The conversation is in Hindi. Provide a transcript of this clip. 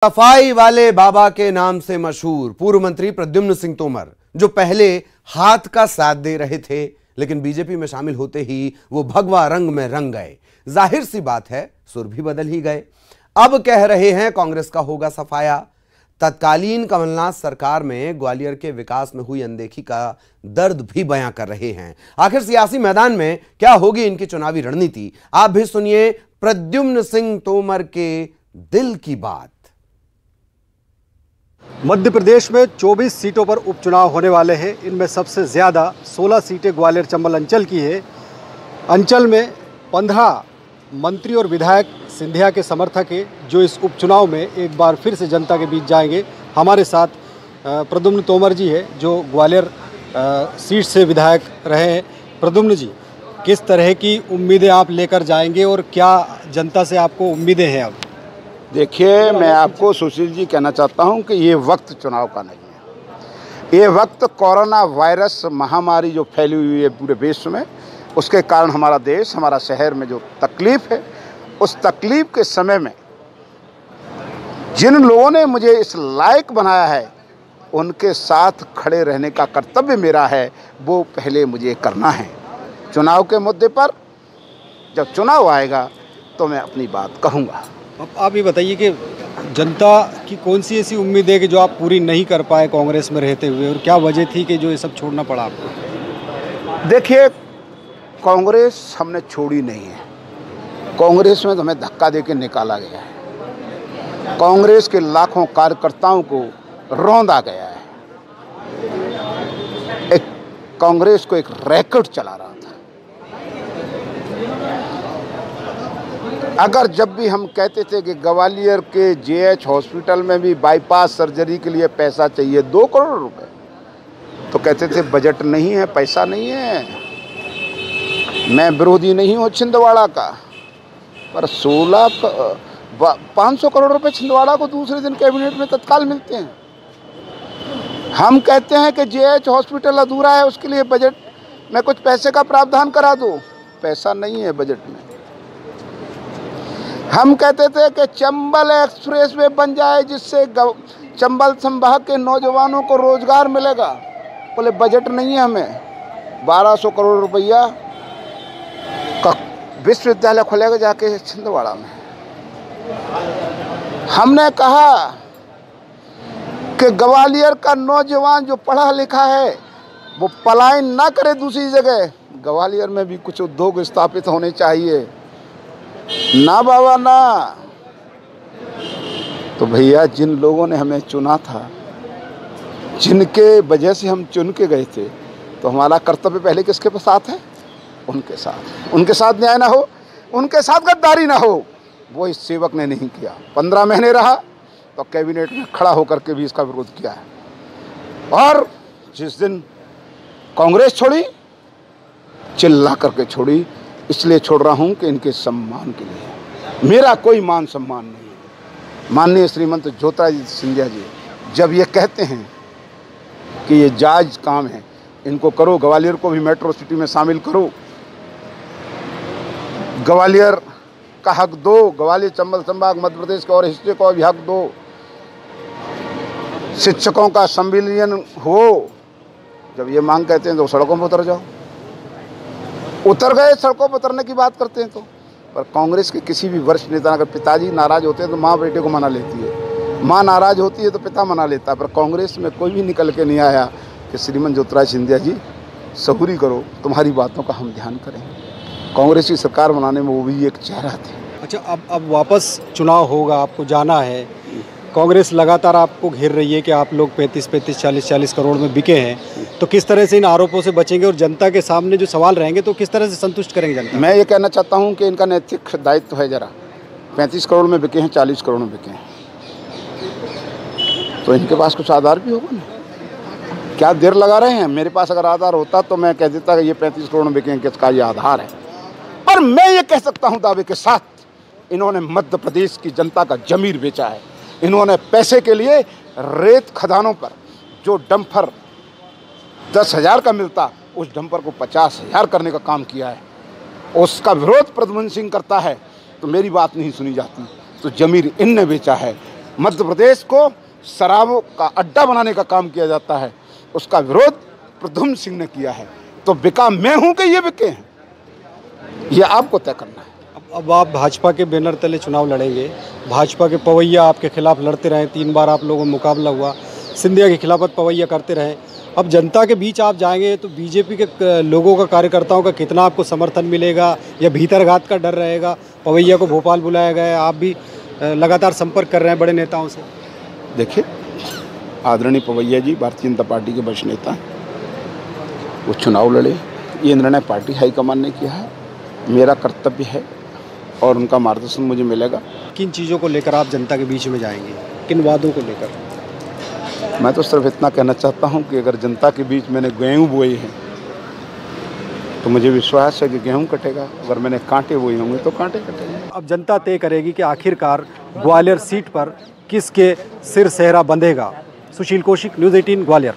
सफाई वाले बाबा के नाम से मशहूर पूर्व मंत्री प्रद्युम्न सिंह तोमर, जो पहले हाथ का साथ दे रहे थे, लेकिन बीजेपी में शामिल होते ही वो भगवा रंग में रंग गए। जाहिर सी बात है, सुर भी बदल ही गए। अब कह रहे हैं कांग्रेस का होगा सफाया। तत्कालीन कमलनाथ सरकार में ग्वालियर के विकास में हुई अनदेखी का दर्द भी बयां कर रहे हैं। आखिर सियासी मैदान में क्या होगी इनकी चुनावी रणनीति, आप भी सुनिए प्रद्युम्न सिंह तोमर के दिल की बात। मध्य प्रदेश में 24 सीटों पर उपचुनाव होने वाले हैं। इनमें सबसे ज़्यादा 16 सीटें ग्वालियर चंबल अंचल की है। अंचल में 15 मंत्री और विधायक सिंधिया के समर्थक हैं, जो इस उपचुनाव में एक बार फिर से जनता के बीच जाएंगे। हमारे साथ प्रद्युम्न तोमर जी है, जो ग्वालियर सीट से विधायक रहे हैं। प्रद्युम्न जी, किस तरह की उम्मीदें आप लेकर जाएंगे और क्या जनता से आपको उम्मीदें हैं? अब देखिए, मैं आपको सुशील जी कहना चाहता हूं कि ये वक्त चुनाव का नहीं है। ये वक्त कोरोना वायरस महामारी जो फैली हुई है पूरे विश्व में, उसके कारण हमारा देश, हमारा शहर में जो तकलीफ़ है, उस तकलीफ़ के समय में जिन लोगों ने मुझे इस लायक बनाया है, उनके साथ खड़े रहने का कर्तव्य मेरा है। वो पहले मुझे करना है। चुनाव के मुद्दे पर जब चुनाव आएगा तो मैं अपनी बात कहूँगा। अब आप ये बताइए कि जनता की कौन सी ऐसी उम्मीद है कि जो आप पूरी नहीं कर पाए कांग्रेस में रहते हुए, और क्या वजह थी कि जो ये सब छोड़ना पड़ा आपको? देखिए, कांग्रेस हमने छोड़ी नहीं है। कांग्रेस में तो हमें धक्का देके निकाला गया है। कांग्रेस के लाखों कार्यकर्ताओं को रौंदा गया है। कांग्रेस को एक रैकेट चला रहा था। अगर जब भी हम कहते थे कि ग्वालियर के जेएच हॉस्पिटल में भी बाईपास सर्जरी के लिए पैसा चाहिए 2 करोड़ रुपए, तो कहते थे बजट नहीं है, पैसा नहीं है। मैं विरोधी नहीं हूँ छिंदवाड़ा का, पर 500 करोड़ रुपए छिंदवाड़ा को दूसरे दिन कैबिनेट में तत्काल मिलते हैं। हम कहते हैं कि जेएच हॉस्पिटल अधूरा है, उसके लिए बजट में कुछ पैसे का प्रावधान करा दो, पैसा नहीं है बजट में। हम कहते थे कि चंबल एक्सप्रेस वे बन जाए, जिससे चंबल संभाग के नौजवानों को रोजगार मिलेगा, बोले बजट नहीं है हमें। 1200 करोड़ रुपया का विश्वविद्यालय खुलेगा जाके छिंदवाड़ा में। हमने कहा कि ग्वालियर का नौजवान जो पढ़ा लिखा है वो पलायन ना करे दूसरी जगह, ग्वालियर में भी कुछ उद्योग स्थापित होने चाहिए। ना बाबा ना। तो भैया, जिन लोगों ने हमें चुना था, जिनके वजह से हम चुन के गए थे, तो हमारा कर्तव्य पहले किसके साथ है? उनके साथ। उनके साथ न्याय ना हो, उनके साथ गद्दारी ना हो, वो इस सेवक ने नहीं किया। 15 महीने रहा तो कैबिनेट में खड़ा होकर के भी इसका विरोध किया है। और जिस दिन कांग्रेस छोड़ी, चिल्ला करके छोड़ी। इसलिए छोड़ रहा हूं कि इनके सम्मान के लिए। मेरा कोई मान सम्मान नहीं है। माननीय श्रीमंत ज्योतिरादित्य सिंधिया जी जब ये कहते हैं कि ये जायज काम है, इनको करो, ग्वालियर को भी मेट्रो सिटी में शामिल करो, ग्वालियर का हक दो, ग्वालियर चंबल संभाग मध्य प्रदेश के और हिस्से को भी हक दो, शिक्षकों का संविलियन हो। जब ये मांग कहते हैं तो सड़कों पर उतर जाओ। उतर गए, सड़कों पर उतरने की बात करते हैं तो। पर कांग्रेस के किसी भी वरिष्ठ नेता, अगर पिताजी नाराज होते हैं तो माँ बेटे को मना लेती है, माँ नाराज होती है तो पिता मना लेता है। पर कांग्रेस में कोई भी निकल के नहीं आया कि श्रीमंत ज्योतिरादित्य सिंधिया जी सहूरी करो, तुम्हारी बातों का हम ध्यान करें। कांग्रेस की सरकार बनाने में वो भी एक चेहरा थे। अच्छा, अब वापस चुनाव होगा, आपको जाना है। कांग्रेस लगातार आपको घेर रही है कि आप लोग 35-35, 40-40 करोड़ में बिके हैं, तो किस तरह से इन आरोपों से बचेंगे और जनता के सामने जो सवाल रहेंगे तो किस तरह से संतुष्ट करेंगे जनता? मैं ये कहना चाहता हूँ कि इनका नैतिक दायित्व है। जरा 35 करोड़ में बिके हैं, 40 करोड़ में बिके हैं, तो इनके पास कुछ आधार भी होगा ना। क्या देर लगा रहे हैं? मेरे पास अगर आधार होता तो मैं कह देता कि ये 35 करोड़ में बिके हैं, किसका ये आधार है। और मैं ये कह सकता हूँ दावे के साथ, इन्होंने मध्य प्रदेश की जनता का जमीर बेचा है। इन्होंने पैसे के लिए रेत खदानों पर जो डंपर 10,000 का मिलता, उस डंपर को 50,000 करने का काम किया है। उसका विरोध प्रद्युम्न सिंह करता है तो मेरी बात नहीं सुनी जाती। तो जमीर इनने बेचा है। मध्य प्रदेश को शराबों का अड्डा बनाने का काम किया जाता है, उसका विरोध प्रद्युम्न सिंह ने किया है। तो बिका मैं हूं कि ये बिके हैं, ये आपको तय करना है। अब आप भाजपा के बैनर तले चुनाव लड़ेंगे, भाजपा के पवैया आपके खिलाफ लड़ते रहे, 3 बार आप लोगों में मुकाबला हुआ, सिंधिया के खिलाफ पवैया करते रहे। अब जनता के बीच आप जाएंगे तो बीजेपी के लोगों का, कार्यकर्ताओं का कितना आपको समर्थन मिलेगा, या भीतरघात का डर रहेगा? पवैया को भोपाल बुलाया गया है, आप भी लगातार संपर्क कर रहे हैं बड़े नेताओं से। देखिए, आदरणीय पवैया जी भारतीय जनता पार्टी के वरिष्ठ नेता हैं, वो चुनाव लड़े, ये निर्णय पार्टी हाईकमान ने किया है, मेरा कर्तव्य है और उनका मार्गदर्शन मुझे मिलेगा। किन चीज़ों को लेकर आप जनता के बीच में जाएंगे, किन वादों को लेकर? मैं तो सिर्फ इतना कहना चाहता हूं कि अगर जनता के बीच मैंने गेहूं बोए हैं तो मुझे विश्वास है कि गेहूं कटेगा, अगर मैंने कांटे बोए होंगे तो कांटे कटेंगे। अब जनता तय करेगी कि आखिरकार ग्वालियर सीट पर किसके सिर सेहरा बंधेगा। सुशील कौशिक, न्यूज़ 18 ग्वालियर।